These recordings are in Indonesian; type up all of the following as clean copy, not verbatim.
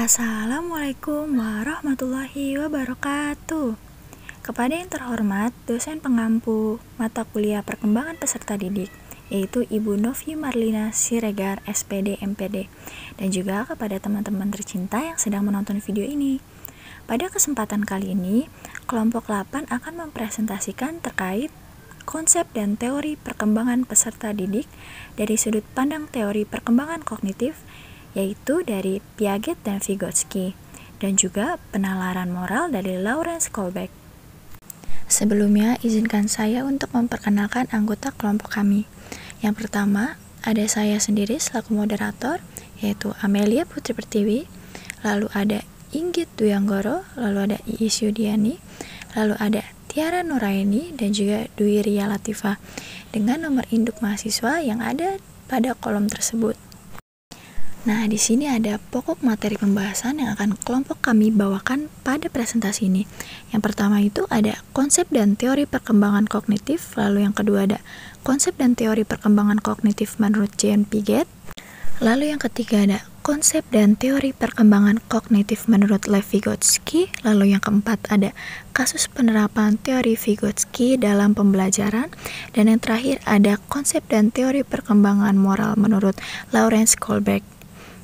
Assalamualaikum warahmatullahi wabarakatuh. Kepada yang terhormat dosen pengampu mata kuliah perkembangan peserta didik, yaitu Ibu Novi Marlina Siregar, SPD MPD, dan juga kepada teman-teman tercinta yang sedang menonton video ini. Pada kesempatan kali ini, kelompok 8 akan mempresentasikan terkait konsep dan teori perkembangan peserta didik dari sudut pandang teori perkembangan kognitif, yaitu dari Piaget dan Vygotsky, dan juga penalaran moral dari Lawrence Kohlberg. Sebelumnya, izinkan saya untuk memperkenalkan anggota kelompok kami. Yang pertama, ada saya sendiri selaku moderator, yaitu Amelia Putri Pertiwi, lalu ada Inggit Duyanggoro, lalu ada Iis Yudiani, lalu ada Tiara Nuraini, dan juga Dwi Ria Latifah, dengan nomor induk mahasiswa yang ada pada kolom tersebut. Nah, di sini ada pokok materi pembahasan yang akan kelompok kami bawakan pada presentasi ini. Yang pertama itu ada konsep dan teori perkembangan kognitif, lalu yang kedua ada konsep dan teori perkembangan kognitif menurut Jean Piaget, lalu yang ketiga ada konsep dan teori perkembangan kognitif menurut Lev Vygotsky, lalu yang keempat ada kasus penerapan teori Vygotsky dalam pembelajaran, dan yang terakhir ada konsep dan teori perkembangan moral menurut Lawrence Kohlberg.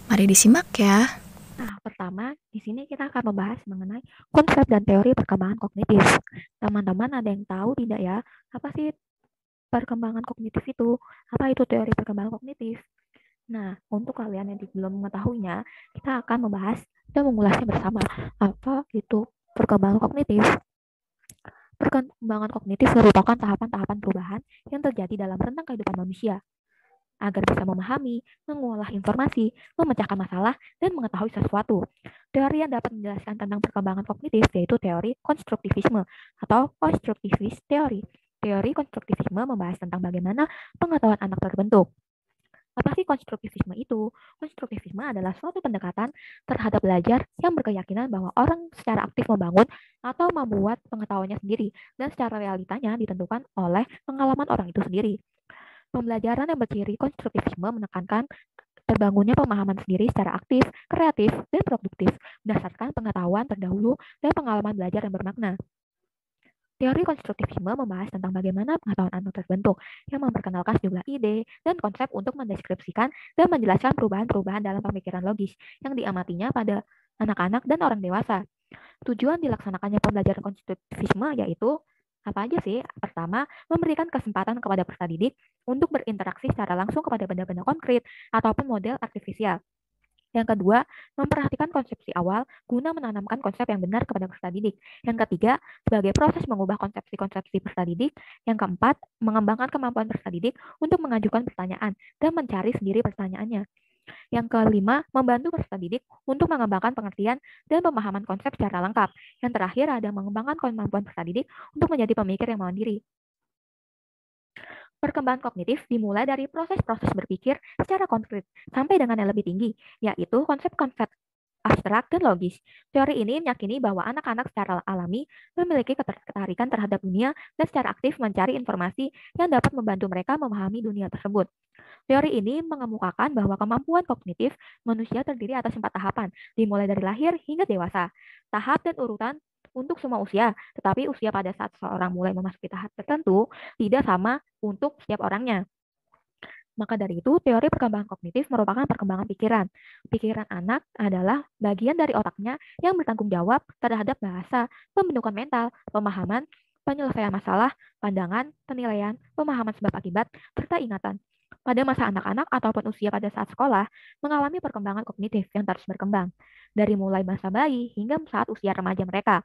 Mari disimak ya. Nah, pertama, di sini kita akan membahas mengenai konsep dan teori perkembangan kognitif. Teman-teman ada yang tahu tidak ya, apa sih perkembangan kognitif itu? Apa itu teori perkembangan kognitif? Nah, untuk kalian yang belum mengetahuinya, kita akan membahas dan mengulasnya bersama. Apa itu perkembangan kognitif? Perkembangan kognitif merupakan tahapan-tahapan perubahan yang terjadi dalam rentang kehidupan manusia agar bisa memahami, mengolah informasi, memecahkan masalah, dan mengetahui sesuatu. Teori yang dapat menjelaskan tentang perkembangan kognitif yaitu teori konstruktivisme atau constructivist theory. Teori konstruktivisme membahas tentang bagaimana pengetahuan anak terbentuk. Apa sih konstruktivisme itu? Konstruktivisme adalah suatu pendekatan terhadap belajar yang berkeyakinan bahwa orang secara aktif membangun atau membuat pengetahuannya sendiri, dan secara realitanya ditentukan oleh pengalaman orang itu sendiri. Pembelajaran yang berciri konstruktivisme menekankan terbangunnya pemahaman sendiri secara aktif, kreatif, dan produktif berdasarkan pengetahuan terdahulu dan pengalaman belajar yang bermakna. Teori konstruktivisme membahas tentang bagaimana pengetahuan anak terbentuk, yang memperkenalkan sejumlah ide dan konsep untuk mendeskripsikan dan menjelaskan perubahan-perubahan dalam pemikiran logis yang diamatinya pada anak-anak dan orang dewasa. Tujuan dilaksanakannya pembelajaran konstruktivisme yaitu apa aja sih? Pertama, memberikan kesempatan kepada peserta didik untuk berinteraksi secara langsung kepada benda-benda konkret ataupun model artifisial. Yang kedua, memperhatikan konsepsi awal guna menanamkan konsep yang benar kepada peserta didik. Yang ketiga, sebagai proses mengubah konsepsi-konsepsi peserta didik. Yang keempat, mengembangkan kemampuan peserta didik untuk mengajukan pertanyaan dan mencari sendiri pertanyaannya. Yang kelima, membantu peserta didik untuk mengembangkan pengertian dan pemahaman konsep secara lengkap. Yang terakhir, ada mengembangkan kemampuan peserta didik untuk menjadi pemikir yang mandiri. Perkembangan kognitif dimulai dari proses-proses berpikir secara konkret sampai dengan yang lebih tinggi, yaitu konsep-konsep abstrak dan logis. Teori ini meyakini bahwa anak-anak secara alami memiliki ketertarikan terhadap dunia dan secara aktif mencari informasi yang dapat membantu mereka memahami dunia tersebut. Teori ini mengemukakan bahwa kemampuan kognitif manusia terdiri atas 4 tahapan, dimulai dari lahir hingga dewasa. Tahap dan urutan untuk semua usia, tetapi usia pada saat seseorang mulai memasuki tahap tertentu tidak sama untuk setiap orangnya. Maka dari itu, teori perkembangan kognitif merupakan perkembangan pikiran. Pikiran anak adalah bagian dari otaknya yang bertanggung jawab terhadap bahasa, pembentukan mental, pemahaman, penyelesaian masalah, pandangan, penilaian, pemahaman sebab akibat, serta ingatan. Pada masa anak-anak ataupun usia pada saat sekolah, mengalami perkembangan kognitif yang terus berkembang, dari mulai masa bayi hingga saat usia remaja mereka.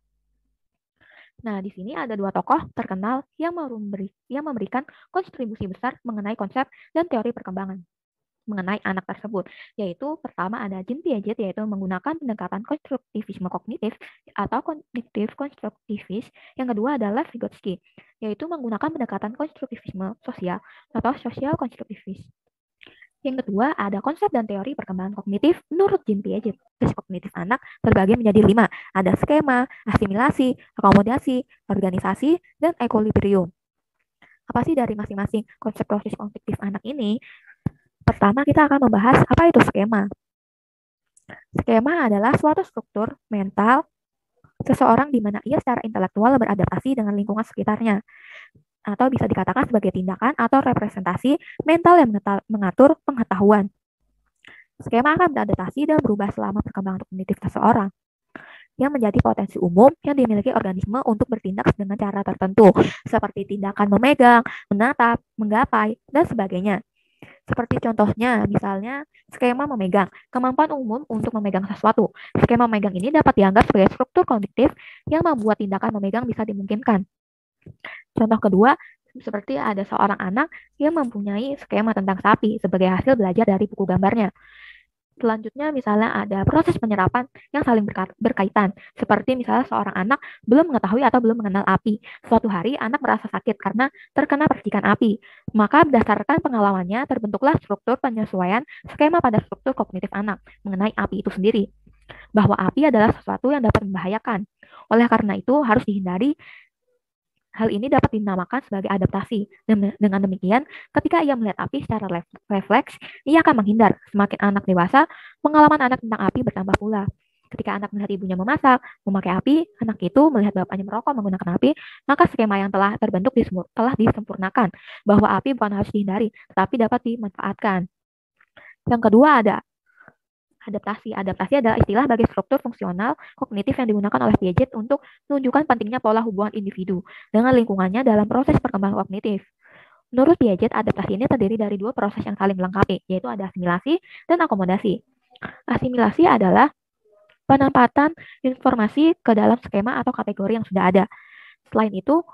Nah, di sini ada dua tokoh terkenal yang memberikan kontribusi besar mengenai konsep dan teori perkembangan mengenai anak tersebut, yaitu pertama ada Jean Piaget, yaitu menggunakan pendekatan konstruktivisme kognitif atau kognitif konstruktivis. Yang kedua adalah Vygotsky, yaitu menggunakan pendekatan konstruktivisme sosial atau social konstruktivis. Yang kedua, ada konsep dan teori perkembangan kognitif menurut Jean Piaget. Tes kognitif anak terbagi menjadi 5. Ada skema, asimilasi, akomodasi, organisasi, dan equilibrium. Apa sih dari masing-masing konsep proses kognitif anak ini? Pertama, kita akan membahas apa itu skema. Skema adalah suatu struktur mental seseorang di mana ia secara intelektual beradaptasi dengan lingkungan sekitarnya, atau bisa dikatakan sebagai tindakan atau representasi mental yang mengatur pengetahuan. Skema akan beradaptasi dan berubah selama perkembangan kognitif seseorang, yang menjadi potensi umum yang dimiliki organisme untuk bertindak dengan cara tertentu, seperti tindakan memegang, menatap, menggapai, dan sebagainya. Seperti contohnya, misalnya skema memegang, kemampuan umum untuk memegang sesuatu. Skema memegang ini dapat dianggap sebagai struktur kognitif yang membuat tindakan memegang bisa dimungkinkan. Contoh kedua, seperti ada seorang anak yang mempunyai skema tentang sapi sebagai hasil belajar dari buku gambarnya. Selanjutnya misalnya ada proses penyerapan yang saling berkaitan. Seperti misalnya seorang anak belum mengetahui atau belum mengenal api. Suatu hari anak merasa sakit karena terkena percikan api. Maka berdasarkan pengalamannya terbentuklah struktur penyesuaian skema pada struktur kognitif anak mengenai api itu sendiri. Bahwa api adalah sesuatu yang dapat membahayakan. Oleh karena itu harus dihindari. Hal ini dapat dinamakan sebagai adaptasi. Dengan demikian, ketika ia melihat api secara refleks, ia akan menghindar. Semakin anak dewasa, pengalaman anak tentang api bertambah pula. Ketika anak melihat ibunya memasak, memakai api, anak itu melihat bapaknya merokok menggunakan api, maka skema yang telah terbentuk telah disempurnakan, bahwa api bukan harus dihindari, tetapi dapat dimanfaatkan. Yang kedua ada adaptasi. Adaptasi adalah istilah bagi struktur fungsional kognitif yang digunakan oleh Piaget untuk menunjukkan pentingnya pola hubungan individu dengan lingkungannya dalam proses perkembangan kognitif. Menurut Piaget, adaptasi ini terdiri dari dua proses yang saling melengkapi, yaitu ada asimilasi dan akomodasi. Asimilasi adalah penempatan informasi ke dalam skema atau kategori yang sudah ada. Selain itu,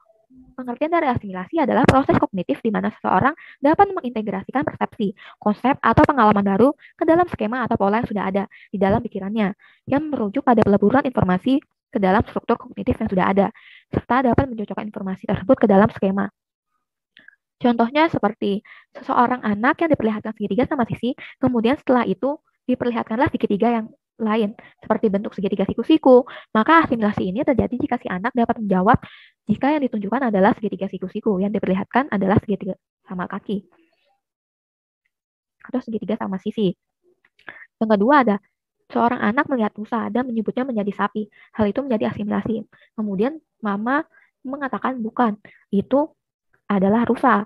pengertian dari asimilasi adalah proses kognitif di mana seseorang dapat mengintegrasikan persepsi, konsep, atau pengalaman baru ke dalam skema atau pola yang sudah ada di dalam pikirannya, yang merujuk pada peleburan informasi ke dalam struktur kognitif yang sudah ada, serta dapat mencocokkan informasi tersebut ke dalam skema. Contohnya seperti seseorang anak yang diperlihatkan segitiga sama sisi, kemudian setelah itu diperlihatkanlah segitiga yang lain, seperti bentuk segitiga siku-siku. Maka asimilasi ini terjadi jika si anak dapat menjawab jika yang ditunjukkan adalah segitiga siku-siku, yang diperlihatkan adalah segitiga sama kaki, atau segitiga sama sisi. Yang kedua ada seorang anak melihat rusa dan menyebutnya menjadi sapi. Hal itu menjadi asimilasi. Kemudian mama mengatakan bukan, itu adalah rusa.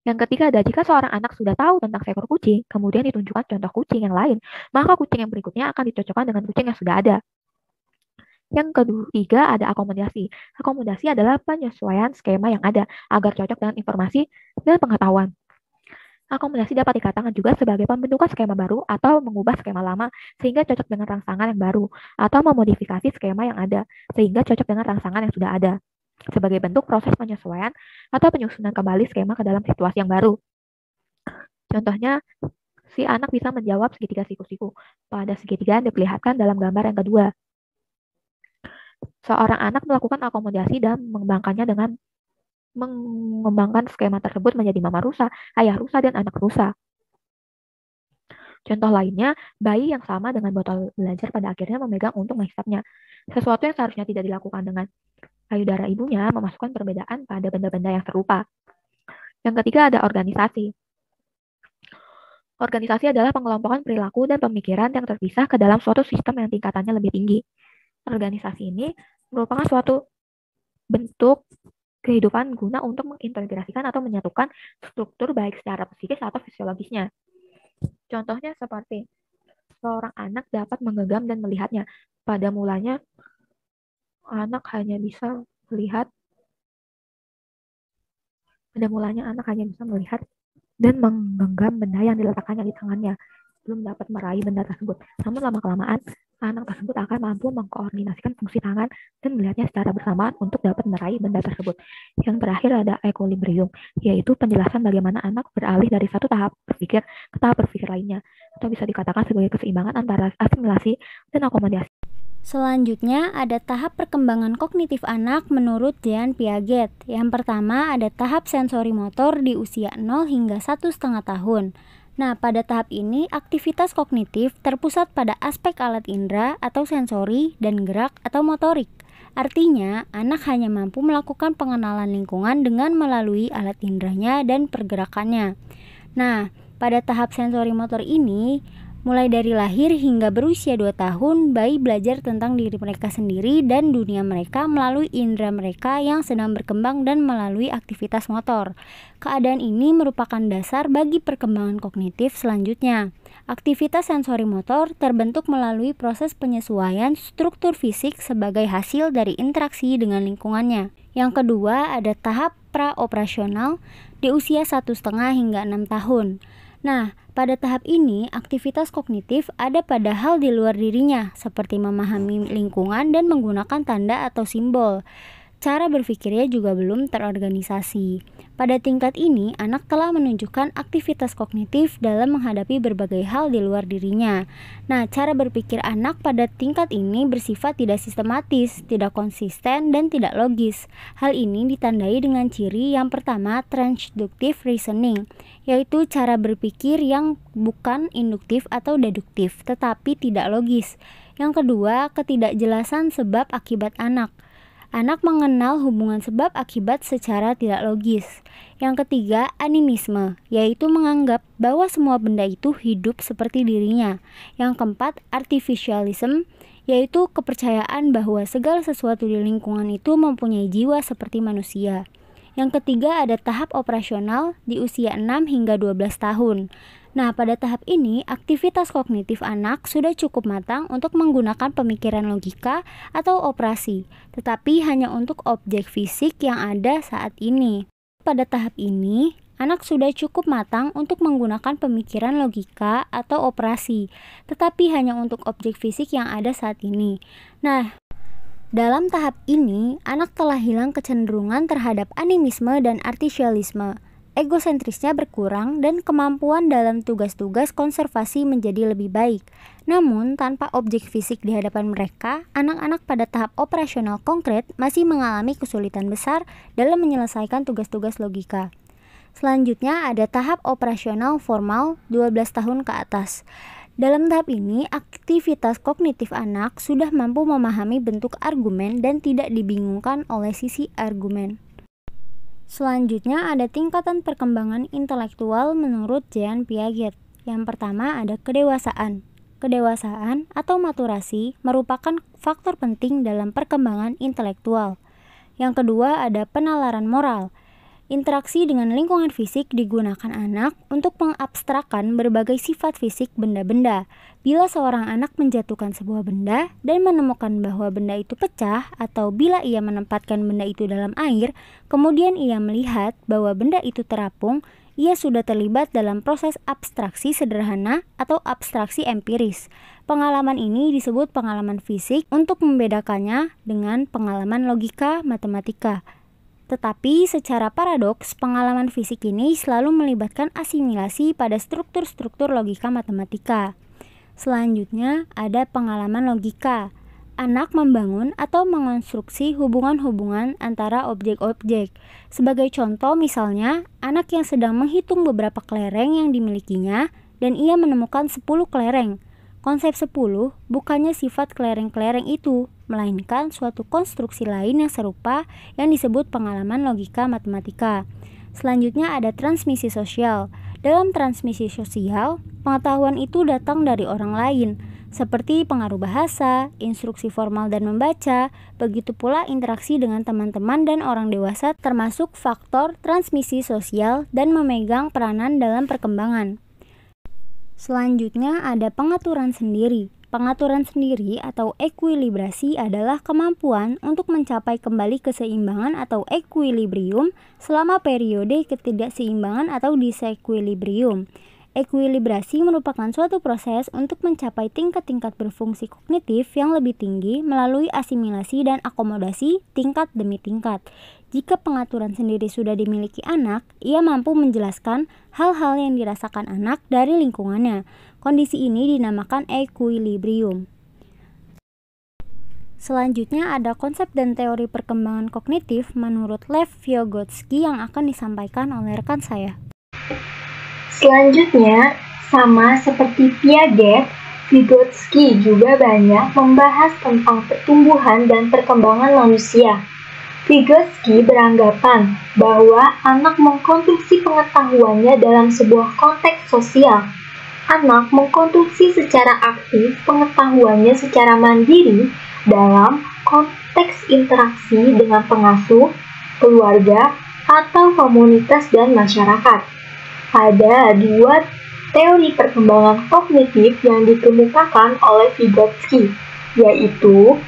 Yang ketiga ada jika seorang anak sudah tahu tentang seekor kucing, kemudian ditunjukkan contoh kucing yang lain, maka kucing yang berikutnya akan dicocokkan dengan kucing yang sudah ada. Yang ketiga ada akomodasi. Akomodasi adalah penyesuaian skema yang ada agar cocok dengan informasi dan pengetahuan. Akomodasi dapat dikatakan juga sebagai pembentukan skema baru atau mengubah skema lama sehingga cocok dengan rangsangan yang baru, atau memodifikasi skema yang ada sehingga cocok dengan rangsangan yang sudah ada, sebagai bentuk proses penyesuaian atau penyusunan kembali skema ke dalam situasi yang baru. Contohnya, si anak bisa menjawab segitiga siku-siku pada segitiga yang diperlihatkan dalam gambar yang kedua. Seorang anak melakukan akomodasi dan mengembangkan skema tersebut menjadi mama rusa, ayah rusa, dan anak rusa. Contoh lainnya, bayi yang sama dengan botol belajar pada akhirnya memegang untuk menghisapnya. Sesuatu yang seharusnya tidak dilakukan dengan payudara ibunya memasukkan perbedaan pada benda-benda yang serupa. Yang ketiga ada organisasi. Organisasi adalah pengelompokan perilaku dan pemikiran yang terpisah ke dalam suatu sistem yang tingkatannya lebih tinggi. Organisasi ini merupakan suatu bentuk kehidupan guna untuk mengintegrasikan atau menyatukan struktur baik secara psikis atau fisiologisnya. Contohnya seperti seorang anak dapat menggenggam dan melihatnya. Pada mulanya anak hanya bisa melihat dan menggenggam benda yang diletakkannya di tangannya, belum dapat meraih benda tersebut. Namun lama-kelamaan, anak tersebut akan mampu mengkoordinasikan fungsi tangan dan melihatnya secara bersamaan untuk dapat meraih benda tersebut. Yang terakhir ada equilibrium, yaitu penjelasan bagaimana anak beralih dari satu tahap berpikir ke tahap berpikir lainnya, atau bisa dikatakan sebagai keseimbangan antara asimilasi dan akomodasi. Selanjutnya ada tahap perkembangan kognitif anak menurut Jean Piaget. Yang pertama ada tahap sensori motor di usia 0 hingga 1,5 tahun. Nah, pada tahap ini aktivitas kognitif terpusat pada aspek alat indera atau sensori dan gerak atau motorik. Artinya, anak hanya mampu melakukan pengenalan lingkungan dengan melalui alat inderanya dan pergerakannya. Nah, pada tahap sensori motor ini, Mulai dari lahir hingga berusia 2 tahun, bayi belajar tentang diri mereka sendiri dan dunia mereka melalui indera mereka yang sedang berkembang dan melalui aktivitas motor. Keadaan ini merupakan dasar bagi perkembangan kognitif selanjutnya. Aktivitas sensori motor terbentuk melalui proses penyesuaian struktur fisik sebagai hasil dari interaksi dengan lingkungannya. Yang kedua, ada tahap praoperasional di usia 1,5 hingga 6 tahun. Nah, pada tahap ini, aktivitas kognitif ada pada hal di luar dirinya, seperti memahami lingkungan dan menggunakan tanda atau simbol. Cara berpikirnya juga belum terorganisasi. Pada tingkat ini, anak telah menunjukkan aktivitas kognitif dalam menghadapi berbagai hal di luar dirinya. Nah, cara berpikir anak pada tingkat ini bersifat tidak sistematis, tidak konsisten, dan tidak logis. Hal ini ditandai dengan ciri yang pertama, transductive reasoning, yaitu cara berpikir yang bukan induktif atau deduktif, tetapi tidak logis. Yang kedua, ketidakjelasan sebab akibat anak. Anak mengenal hubungan sebab akibat secara tidak logis. Yang ketiga, animisme, yaitu menganggap bahwa semua benda itu hidup seperti dirinya. Yang keempat, artificialism, yaitu kepercayaan bahwa segala sesuatu di lingkungan itu mempunyai jiwa seperti manusia. Yang ketiga, ada tahap operasional di usia 6 hingga 12 tahun. Nah, pada tahap ini, aktivitas kognitif anak sudah cukup matang untuk menggunakan pemikiran logika atau operasi, tetapi hanya untuk objek fisik yang ada saat ini. Pada tahap ini, anak sudah cukup matang untuk menggunakan pemikiran logika atau operasi, tetapi hanya untuk objek fisik yang ada saat ini. Nah, dalam tahap ini, anak telah hilang kecenderungan terhadap animisme dan artificialisme. Egosentrisnya berkurang dan kemampuan dalam tugas-tugas konservasi menjadi lebih baik. Namun, tanpa objek fisik di hadapan mereka, anak-anak pada tahap operasional konkret masih mengalami kesulitan besar dalam menyelesaikan tugas-tugas logika. Selanjutnya ada tahap operasional formal 12 tahun ke atas. Dalam tahap ini, aktivitas kognitif anak sudah mampu memahami bentuk argumen dan tidak dibingungkan oleh sisi argumen. Selanjutnya ada tingkatan perkembangan intelektual menurut Jean Piaget. Yang pertama ada kedewasaan. Kedewasaan atau maturasi merupakan faktor penting dalam perkembangan intelektual. Yang kedua ada penalaran moral. Interaksi dengan lingkungan fisik digunakan anak untuk mengabstrakkan berbagai sifat fisik benda-benda. Bila seorang anak menjatuhkan sebuah benda dan menemukan bahwa benda itu pecah, atau bila ia menempatkan benda itu dalam air, kemudian ia melihat bahwa benda itu terapung, ia sudah terlibat dalam proses abstraksi sederhana atau abstraksi empiris. Pengalaman ini disebut pengalaman fisik untuk membedakannya dengan pengalaman logika matematika. Tetapi secara paradoks, pengalaman fisik ini selalu melibatkan asimilasi pada struktur-struktur logika matematika. Selanjutnya ada pengalaman logika. Anak membangun atau mengonstruksi hubungan-hubungan antara objek-objek. Sebagai contoh misalnya, anak yang sedang menghitung beberapa kelereng yang dimilikinya dan ia menemukan 10 kelereng. Konsep 10 bukannya sifat kelereng-kelereng itu, melainkan suatu konstruksi lain yang serupa yang disebut pengalaman logika matematika. Selanjutnya ada transmisi sosial. Dalam transmisi sosial, pengetahuan itu datang dari orang lain, seperti pengaruh bahasa, instruksi formal dan membaca, begitu pula interaksi dengan teman-teman dan orang dewasa termasuk faktor transmisi sosial dan memegang peranan dalam perkembangan. Selanjutnya ada pengaturan sendiri. Pengaturan sendiri atau ekuilibrasi adalah kemampuan untuk mencapai kembali keseimbangan atau equilibrium selama periode ketidakseimbangan atau disequilibrium. Ekuilibrasi merupakan suatu proses untuk mencapai tingkat-tingkat berfungsi kognitif yang lebih tinggi melalui asimilasi dan akomodasi tingkat demi tingkat. Jika pengaturan sendiri sudah dimiliki anak, ia mampu menjelaskan hal-hal yang dirasakan anak dari lingkungannya. Kondisi ini dinamakan equilibrium. Selanjutnya ada konsep dan teori perkembangan kognitif menurut Lev Vygotsky yang akan disampaikan oleh rekan saya. Selanjutnya, sama seperti Piaget, Vygotsky juga banyak membahas tentang pertumbuhan dan perkembangan manusia. Vygotsky beranggapan bahwa anak mengkonstruksi pengetahuannya dalam sebuah konteks sosial. anak mengkonstruksi secara aktif pengetahuannya secara mandiri dalam konteks interaksi dengan pengasuh, keluarga, atau komunitas dan masyarakat. Ada dua teori perkembangan kognitif yang dikemukakan oleh Vygotsky, yaitu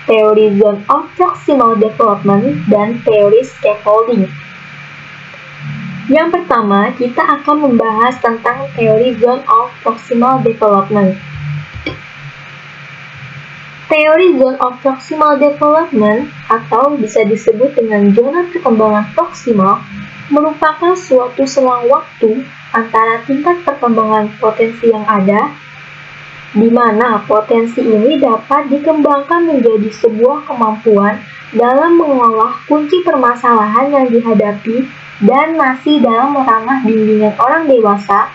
teori zone of proximal development dan teori scaffolding. Yang pertama, kita akan membahas tentang teori zone of proximal development. Teori zone of proximal development atau bisa disebut dengan zona perkembangan proksimal merupakan suatu selang waktu antara tingkat perkembangan potensi yang ada, di mana potensi ini dapat dikembangkan menjadi sebuah kemampuan dalam mengolah kunci permasalahan yang dihadapi dan masih dalam ranah bimbingan orang dewasa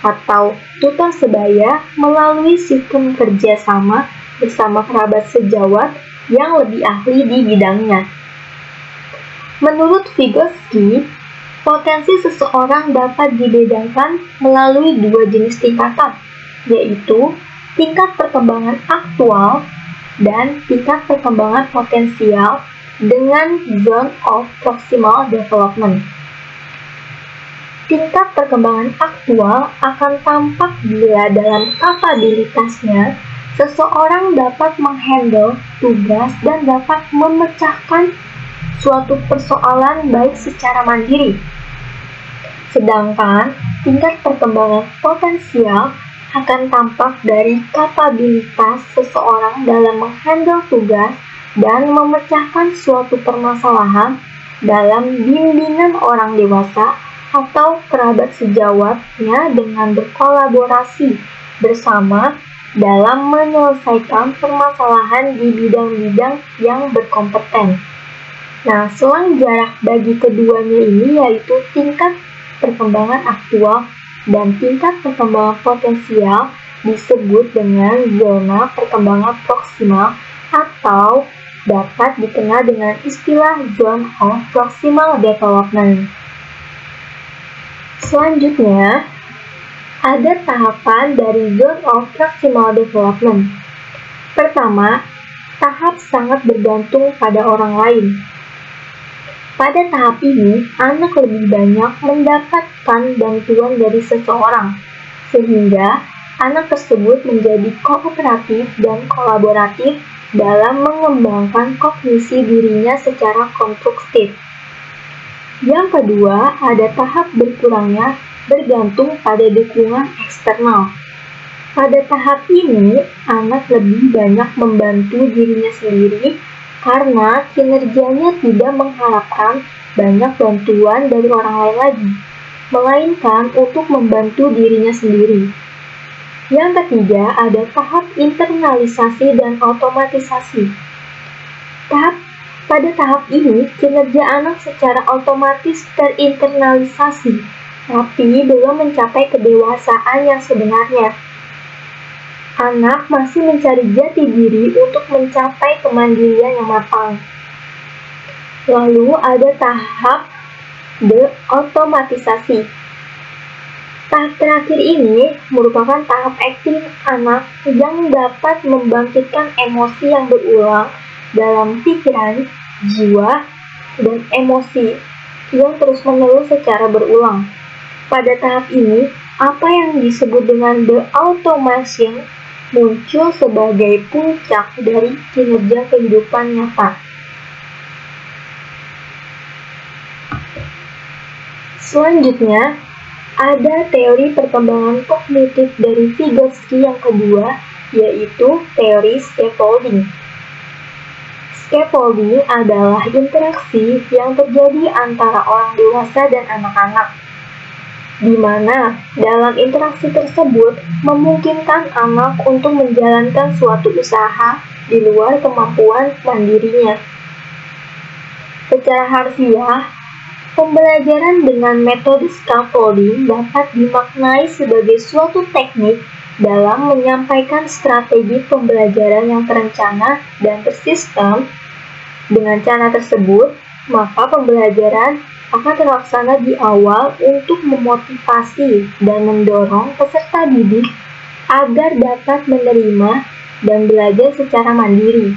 atau tutor sebaya melalui sistem kerjasama bersama kerabat sejawat yang lebih ahli di bidangnya. Menurut Vygotsky, potensi seseorang dapat dibedakan melalui dua jenis tingkatan, yaitu tingkat perkembangan aktual dan tingkat perkembangan potensial dengan zone of proximal development. Tingkat perkembangan aktual akan tampak bila dalam kapabilitasnya seseorang dapat menghandle tugas dan dapat memecahkan suatu persoalan baik secara mandiri. Sedangkan tingkat perkembangan potensial akan tampak dari kapabilitas seseorang dalam menghandle tugas dan memecahkan suatu permasalahan dalam bimbingan orang dewasa atau kerabat sejawatnya dengan berkolaborasi bersama dalam menyelesaikan permasalahan di bidang-bidang yang berkompeten. Nah, selang jarak bagi keduanya ini yaitu tingkat perkembangan aktual dan tingkat perkembangan potensial disebut dengan zona perkembangan proksimal atau dapat dikenal dengan istilah zone of proximal development. Selanjutnya, ada tahapan dari zone of proximal development. Pertama, tahap sangat bergantung pada orang lain. Pada tahap ini, anak lebih banyak mendapatkan bantuan dari seseorang, sehingga anak tersebut menjadi kooperatif dan kolaboratif dalam mengembangkan kognisi dirinya secara konstruktif. Yang kedua, ada tahap berkurangnya bergantung pada dukungan eksternal. Pada tahap ini, anak lebih banyak membantu dirinya sendiri karena kinerjanya tidak mengharapkan banyak bantuan dari orang lain lagi, melainkan untuk membantu dirinya sendiri. Yang ketiga, ada tahap internalisasi dan otomatisasi. Pada tahap ini, kinerja anak secara otomatis terinternalisasi, tapi belum mencapai kedewasaan yang sebenarnya. Anak masih mencari jati diri untuk mencapai kemandirian yang matang. Lalu ada tahap deotomatisasi. Tahap terakhir ini merupakan tahap aktif anak yang dapat membangkitkan emosi yang berulang dalam pikiran, jiwa, dan emosi yang terus-menerus secara berulang. Pada tahap ini, apa yang disebut dengan the automation muncul sebagai puncak dari kinerja kehidupan nyata. Selanjutnya, ada teori perkembangan kognitif dari Vygotsky yang kedua, yaitu teori scaffolding. Scaffolding adalah interaksi yang terjadi antara orang dewasa dan anak-anak, di mana dalam interaksi tersebut memungkinkan anak untuk menjalankan suatu usaha di luar kemampuan mandirinya. Secara harfiah, pembelajaran dengan metode scaffolding dapat dimaknai sebagai suatu teknik dalam menyampaikan strategi pembelajaran yang terencana dan tersistem. Dengan cara tersebut, maka pembelajaran akan terlaksana di awal untuk memotivasi dan mendorong peserta didik agar dapat menerima dan belajar secara mandiri.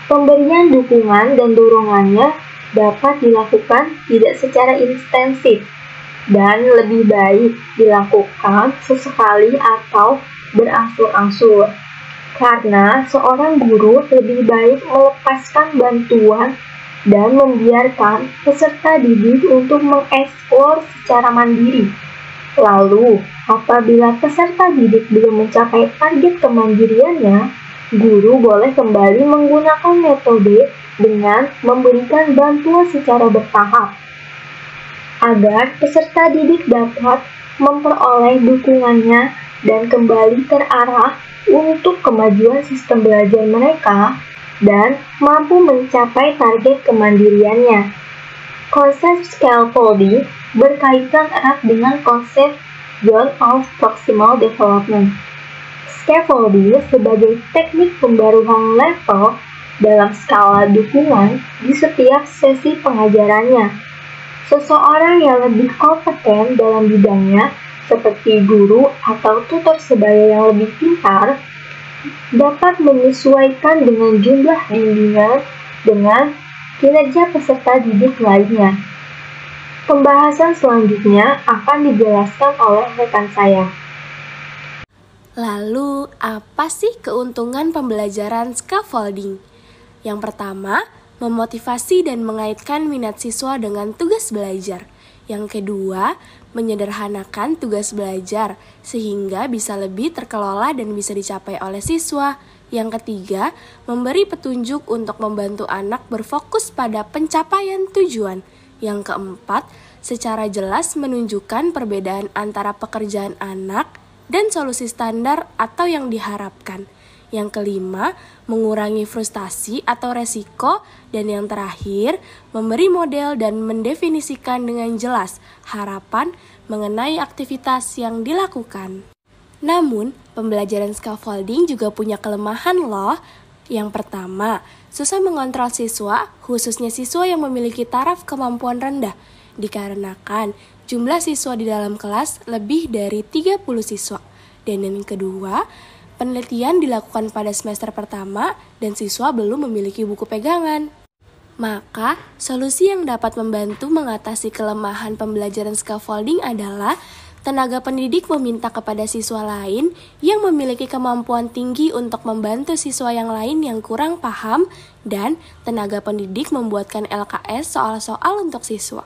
Pemberian dukungan dan dorongannya dapat dilakukan tidak secara intensif dan lebih baik dilakukan sesekali atau berangsur-angsur. Karena seorang guru lebih baik melepaskan bantuan dan membiarkan peserta didik untuk mengeksplor secara mandiri. Lalu, apabila peserta didik belum mencapai target kemandiriannya, guru boleh kembali menggunakan metode dengan memberikan bantuan secara bertahap agar peserta didik dapat memperoleh dukungannya dan kembali terarah untuk kemajuan sistem belajar mereka dan mampu mencapai target kemandiriannya. Konsep scaffolding berkaitan erat dengan konsep Zone of Proximal Development. Scaffolding sebagai teknik pembaruan level dalam skala dukungan di setiap sesi pengajarannya. Seseorang yang lebih kompeten dalam bidangnya seperti guru atau tutor sebaya yang lebih pintar, dapat menyesuaikan dengan jumlah bimbingan dengan kinerja peserta didik lainnya. Pembahasan selanjutnya akan dijelaskan oleh rekan saya. Lalu, apa sih keuntungan pembelajaran scaffolding? Yang pertama, memotivasi dan mengaitkan minat siswa dengan tugas belajar. Yang kedua, menyederhanakan tugas belajar sehingga bisa lebih terkelola dan bisa dicapai oleh siswa. Yang ketiga, memberi petunjuk untuk membantu anak berfokus pada pencapaian tujuan. Yang keempat, secara jelas menunjukkan perbedaan antara pekerjaan anak dan solusi standar atau yang diharapkan. Yang kelima, mengurangi frustasi atau resiko. Dan yang terakhir, memberi model dan mendefinisikan dengan jelas harapan mengenai aktivitas yang dilakukan. Namun, pembelajaran scaffolding juga punya kelemahan loh. Yang pertama, susah mengontrol siswa, khususnya siswa yang memiliki taraf kemampuan rendah, dikarenakan jumlah siswa di dalam kelas lebih dari 30 siswa. Dan yang kedua, penelitian dilakukan pada semester pertama dan siswa belum memiliki buku pegangan. Maka, solusi yang dapat membantu mengatasi kelemahan pembelajaran scaffolding adalah tenaga pendidik meminta kepada siswa lain yang memiliki kemampuan tinggi untuk membantu siswa yang lain yang kurang paham, dan tenaga pendidik membuatkan LKS soal-soal untuk siswa.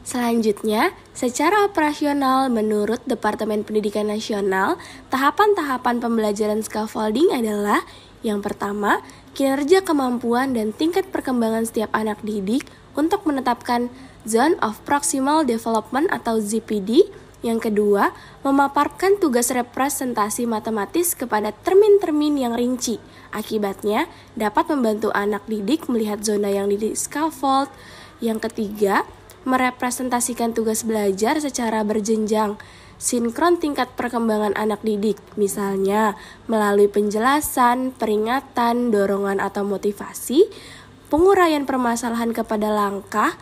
Selanjutnya, secara operasional menurut Departemen Pendidikan Nasional, tahapan-tahapan pembelajaran scaffolding adalah yang pertama, kinerja kemampuan dan tingkat perkembangan setiap anak didik untuk menetapkan Zone of Proximal Development atau ZPD. Yang kedua, memaparkan tugas representasi matematis kepada termin-termin yang rinci. Akibatnya, dapat membantu anak didik melihat zona yang di scaffold. Yang ketiga, merepresentasikan tugas belajar secara berjenjang, sinkron tingkat perkembangan anak didik, misalnya melalui penjelasan, peringatan, dorongan atau motivasi, penguraian permasalahan kepada langkah,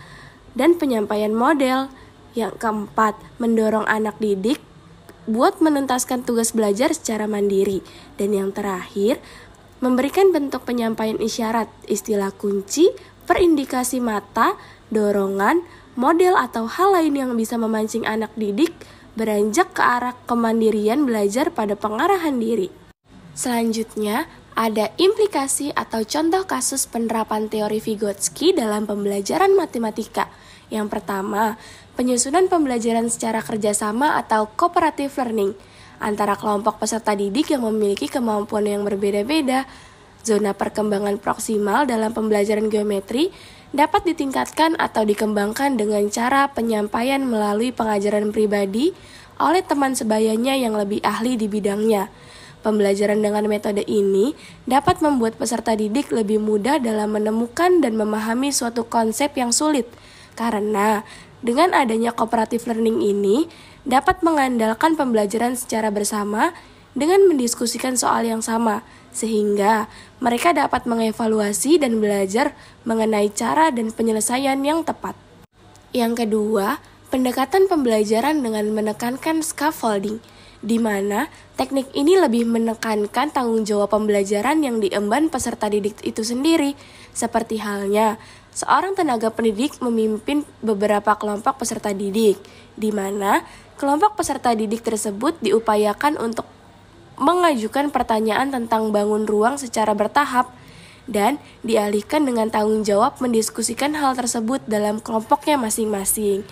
dan penyampaian model. Yang keempat, mendorong anak didik buat menuntaskan tugas belajar secara mandiri. Dan yang terakhir, memberikan bentuk penyampaian isyarat, istilah kunci, perindikasi mata, dorongan, model atau hal lain yang bisa memancing anak didik beranjak ke arah kemandirian belajar pada pengarahan diri. Selanjutnya, ada implikasi atau contoh kasus penerapan teori Vygotsky dalam pembelajaran matematika. Yang pertama, penyusunan pembelajaran secara kerjasama atau cooperative learning antara kelompok peserta didik yang memiliki kemampuan yang berbeda-beda. Zona perkembangan proksimal dalam pembelajaran geometri dapat ditingkatkan atau dikembangkan dengan cara penyampaian melalui pengajaran pribadi oleh teman sebayanya yang lebih ahli di bidangnya. Pembelajaran dengan metode ini dapat membuat peserta didik lebih mudah dalam menemukan dan memahami suatu konsep yang sulit, karena dengan adanya cooperative learning ini dapat mengandalkan pembelajaran secara bersama dengan mendiskusikan soal yang sama, sehingga mereka dapat mengevaluasi dan belajar mengenai cara dan penyelesaian yang tepat. Yang kedua, pendekatan pembelajaran dengan menekankan scaffolding, di mana teknik ini lebih menekankan tanggung jawab pembelajaran yang diemban peserta didik itu sendiri, seperti halnya seorang tenaga pendidik memimpin beberapa kelompok peserta didik, di mana kelompok peserta didik tersebut diupayakan untuk mengajukan pertanyaan tentang bangun ruang secara bertahap, dan dialihkan dengan tanggung jawab mendiskusikan hal tersebut dalam kelompoknya masing-masing.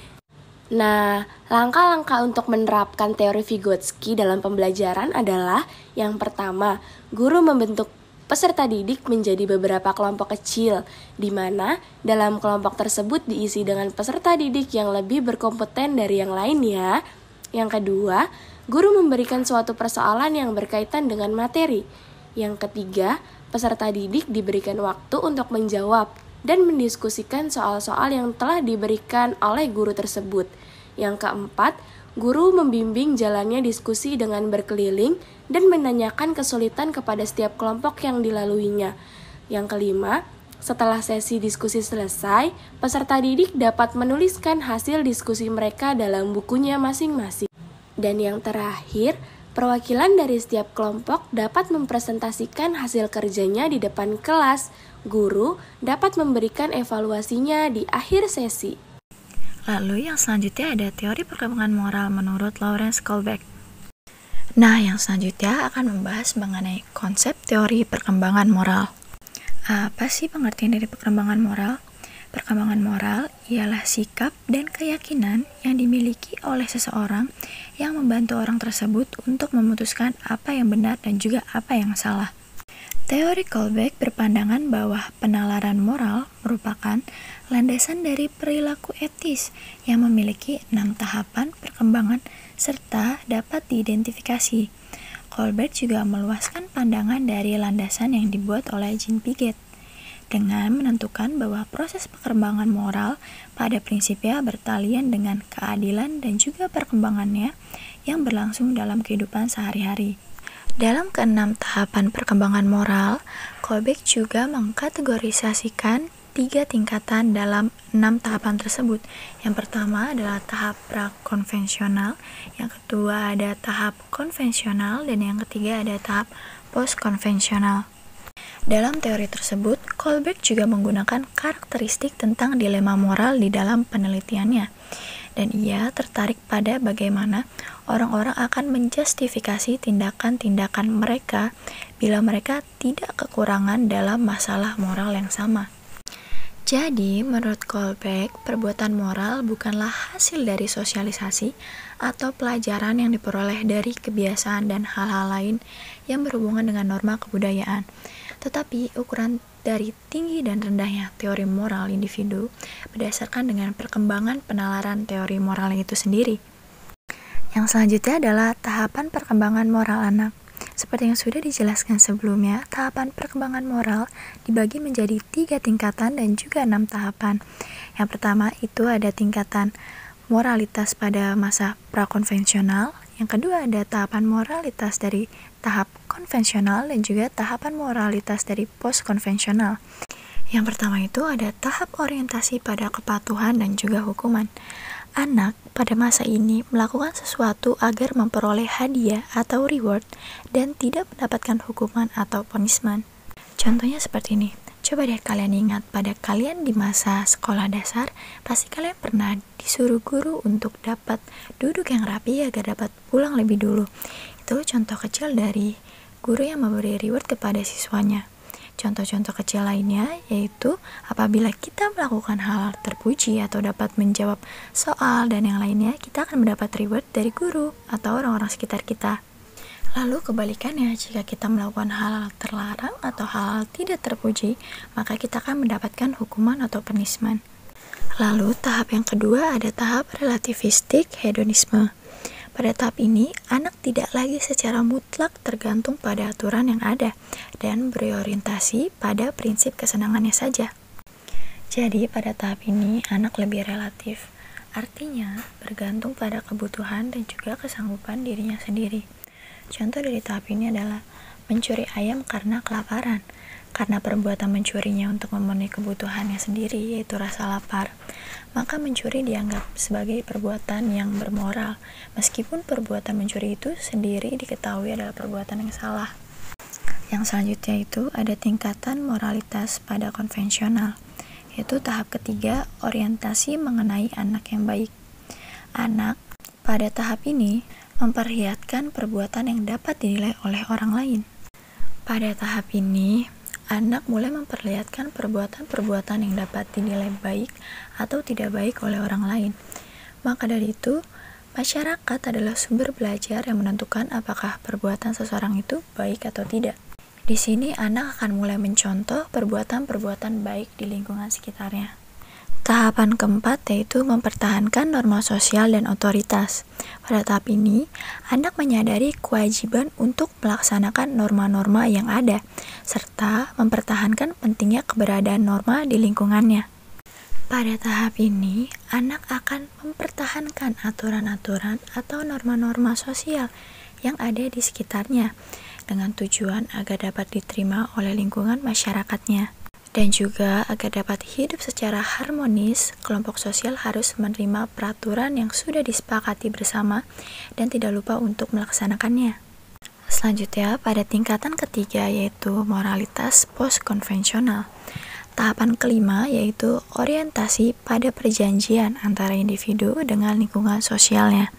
Nah, langkah-langkah untuk menerapkan teori Vygotsky dalam pembelajaran adalah yang pertama, guru membentuk peserta didik menjadi beberapa kelompok kecil, di mana dalam kelompok tersebut diisi dengan peserta didik yang lebih berkompeten dari yang lainnya. Yang kedua, guru memberikan suatu persoalan yang berkaitan dengan materi. Yang ketiga, peserta didik diberikan waktu untuk menjawab dan mendiskusikan soal-soal yang telah diberikan oleh guru tersebut. Yang keempat, guru membimbing jalannya diskusi dengan berkeliling dan menanyakan kesulitan kepada setiap kelompok yang dilaluinya. Yang kelima, setelah sesi diskusi selesai, peserta didik dapat menuliskan hasil diskusi mereka dalam bukunya masing-masing. Dan yang terakhir, perwakilan dari setiap kelompok dapat mempresentasikan hasil kerjanya di depan kelas. Guru dapat memberikan evaluasinya di akhir sesi. Lalu yang selanjutnya ada teori perkembangan moral menurut Lawrence Kohlbeck. Nah, yang selanjutnya akan membahas mengenai konsep teori perkembangan moral. Apa sih pengertian dari perkembangan moral? Perkembangan moral ialah sikap dan keyakinan yang dimiliki oleh seseorang yang membantu orang tersebut untuk memutuskan apa yang benar dan juga apa yang salah. Teori Kohlbeck berpandangan bahwa penalaran moral merupakan landasan dari perilaku etis yang memiliki 6 tahapan perkembangan serta dapat diidentifikasi. Kohlbeck juga meluaskan pandangan dari landasan yang dibuat oleh Jean Piaget dengan menentukan bahwa proses perkembangan moral pada prinsipnya bertalian dengan keadilan dan juga perkembangannya yang berlangsung dalam kehidupan sehari-hari. Dalam keenam tahapan perkembangan moral, Kohlbeck juga mengkategorisasikan 3 tingkatan dalam 6 tahapan tersebut. Yang pertama adalah tahap prakonvensional, yang kedua ada tahap konvensional, dan yang ketiga ada tahap postkonvensional. Dalam teori tersebut, Kohlbeck juga menggunakan karakteristik tentang dilema moral di dalam penelitiannya, dan ia tertarik pada bagaimana orang-orang akan menjustifikasi tindakan-tindakan mereka bila mereka tidak kekurangan dalam masalah moral yang sama. Jadi, menurut Kohlbeck, perbuatan moral bukanlah hasil dari sosialisasi atau pelajaran yang diperoleh dari kebiasaan dan hal-hal lain yang berhubungan dengan norma kebudayaan, tetapi ukuran dari tinggi dan rendahnya teori moral individu berdasarkan dengan perkembangan penalaran teori moral itu sendiri. Yang selanjutnya adalah tahapan perkembangan moral anak. Seperti yang sudah dijelaskan sebelumnya, tahapan perkembangan moral dibagi menjadi 3 tingkatan dan juga 6 tahapan. Yang pertama itu ada tingkatan moralitas pada masa prakonvensional. Yang kedua ada tahapan moralitas dari tahap konvensional dan juga tahapan moralitas dari postkonvensional. Yang pertama itu ada tahap orientasi pada kepatuhan dan juga hukuman. Anak pada masa ini melakukan sesuatu agar memperoleh hadiah atau reward dan tidak mendapatkan hukuman atau punishment. Contohnya seperti ini. Coba deh kalian ingat pada kalian di masa sekolah dasar, pasti kalian pernah disuruh guru untuk dapat duduk yang rapi agar dapat pulang lebih dulu. Itu contoh kecil dari guru yang memberi reward kepada siswanya. Contoh-contoh kecil lainnya yaitu apabila kita melakukan hal terpuji atau dapat menjawab soal dan yang lainnya, kita akan mendapat reward dari guru atau orang-orang sekitar kita. Lalu kebalikannya, jika kita melakukan hal terlarang atau hal tidak terpuji, maka kita akan mendapatkan hukuman atau punishment. Lalu tahap yang kedua ada tahap relativistik hedonisme. Pada tahap ini, anak tidak lagi secara mutlak tergantung pada aturan yang ada dan berorientasi pada prinsip kesenangannya saja. Jadi, pada tahap ini, anak lebih relatif. Artinya, bergantung pada kebutuhan dan juga kesanggupan dirinya sendiri. Contoh dari tahap ini adalah mencuri ayam karena kelaparan, karena perbuatan mencurinya untuk memenuhi kebutuhannya sendiri, yaitu rasa lapar. maka mencuri dianggap sebagai perbuatan yang bermoral, meskipun perbuatan mencuri itu sendiri diketahui adalah perbuatan yang salah. Yang selanjutnya itu ada tingkatan moralitas pada konvensional, yaitu tahap ketiga, orientasi mengenai anak yang baik. Anak pada tahap ini memperlihatkan perbuatan yang dapat dinilai oleh orang lain. Pada tahap ini, anak mulai memperlihatkan perbuatan-perbuatan yang dapat dinilai baik atau tidak baik oleh orang lain. Maka dari itu, masyarakat adalah sumber belajar yang menentukan apakah perbuatan seseorang itu baik atau tidak. Di sini anak akan mulai mencontoh perbuatan-perbuatan baik di lingkungan sekitarnya. Tahapan keempat yaitu mempertahankan norma sosial dan otoritas. Pada tahap ini, anak menyadari kewajiban untuk melaksanakan norma-norma yang ada, serta mempertahankan pentingnya keberadaan norma di lingkungannya. Pada tahap ini, anak akan mempertahankan aturan-aturan atau norma-norma sosial yang ada di sekitarnya, dengan tujuan agar dapat diterima oleh lingkungan masyarakatnya. Dan juga agar dapat hidup secara harmonis, kelompok sosial harus menerima peraturan yang sudah disepakati bersama dan tidak lupa untuk melaksanakannya. Selanjutnya, pada tingkatan ketiga yaitu moralitas post-konvensional. Tahapan kelima yaitu orientasi pada perjanjian antara individu dengan lingkungan sosialnya.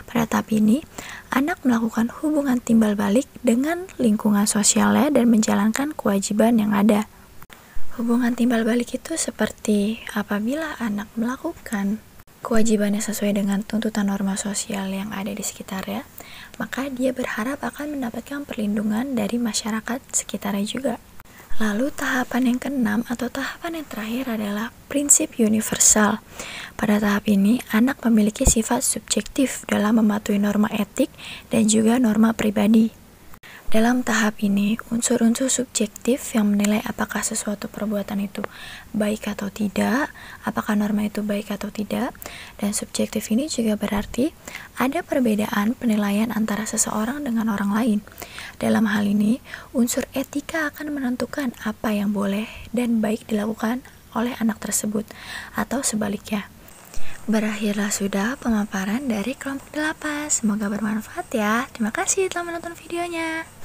Pada tahap ini, anak melakukan hubungan timbal balik dengan lingkungan sosialnya dan menjalankan kewajiban yang ada. Hubungan timbal balik itu seperti apabila anak melakukan kewajibannya sesuai dengan tuntutan norma sosial yang ada di sekitarnya, maka dia berharap akan mendapatkan perlindungan dari masyarakat sekitarnya juga. Lalu tahapan yang keenam atau tahapan yang terakhir adalah prinsip universal. Pada tahap ini, anak memiliki sifat subjektif dalam mematuhi norma etik dan juga norma pribadi. Dalam tahap ini, unsur-unsur subjektif yang menilai apakah sesuatu perbuatan itu baik atau tidak, apakah norma itu baik atau tidak, dan subjektif ini juga berarti ada perbedaan penilaian antara seseorang dengan orang lain. Dalam hal ini, unsur etika akan menentukan apa yang boleh dan baik dilakukan oleh anak tersebut, atau sebaliknya. Berakhirlah sudah pemaparan dari kelompok 8. Semoga bermanfaat ya. Terima kasih telah menonton videonya.